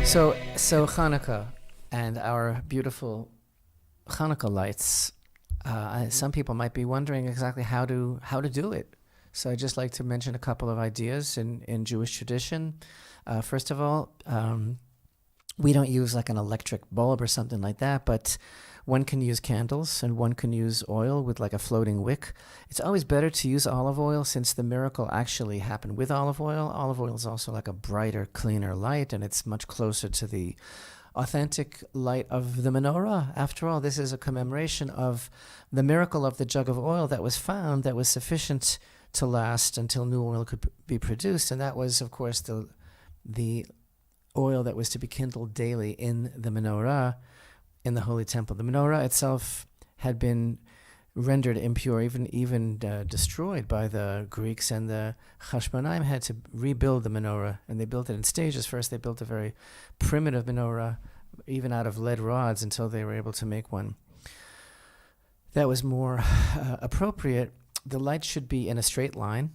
So Chanukah and our beautiful Chanukah lights. Some people might be wondering exactly how to do it. So I'd just like to mention a couple of ideas in Jewish tradition. First of all, we don't use like an electric bulb or something like that, but one can use candles and one can use oil with like a floating wick. It's always better to use olive oil since the miracle actually happened with olive oil. Olive oil is also like a brighter, cleaner light, and it's much closer to the authentic light of the menorah. After all, this is a commemoration of the miracle of the jug of oil that was found that was sufficient to last until new oil could be produced. And that was, of course, the oil that was to be kindled daily in the menorah in the Holy Temple. The menorah itself had been rendered impure, even destroyed by the Greeks, and the Chashmonaim had to rebuild the menorah, and they built it in stages. First, they built a very primitive menorah, even out of lead rods, until they were able to make one that was more appropriate. The light should be in a straight line,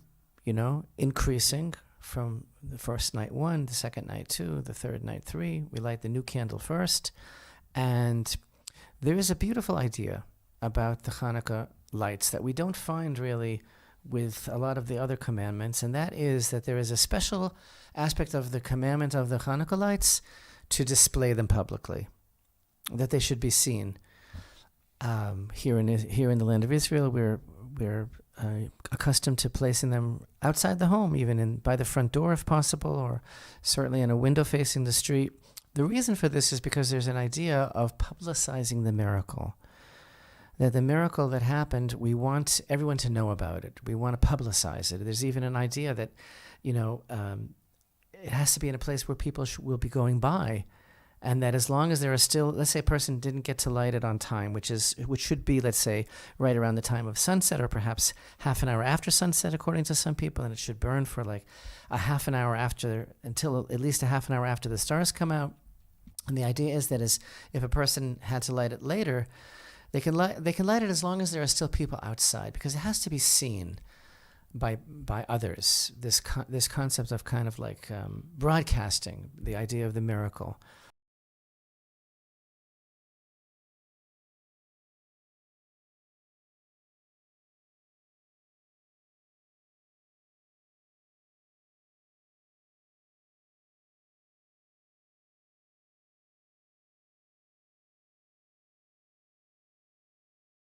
increasing from the first night 1, the second night 2, the third night 3. We light the new candle first. And there is a beautiful idea about the Chanukah lights that we don't find really with a lot of the other commandments, and that is that there is a special aspect of the commandment of the Chanukah lights to display them publicly, that they should be seen. Here in the land of Israel, we're accustomed to placing them outside the home, even by the front door if possible, or certainly in a window facing the street. The reason for this is because there's an idea of publicizing the miracle. That the miracle that happened, we want everyone to know about it. We want to publicize it. There's even an idea that, it has to be in a place where people will be going by, and that as long as there are still, let's say a person didn't get to light it on time, which should be, let's say, right around the time of sunset, or perhaps half an hour after sunset, according to some people, and it should burn for like a half an hour until at least a half an hour after the stars come out. And the idea is that if a person had to light it later, they can light it as long as there are still people outside, because it has to be seen by others. This concept of kind of like broadcasting the idea of the miracle.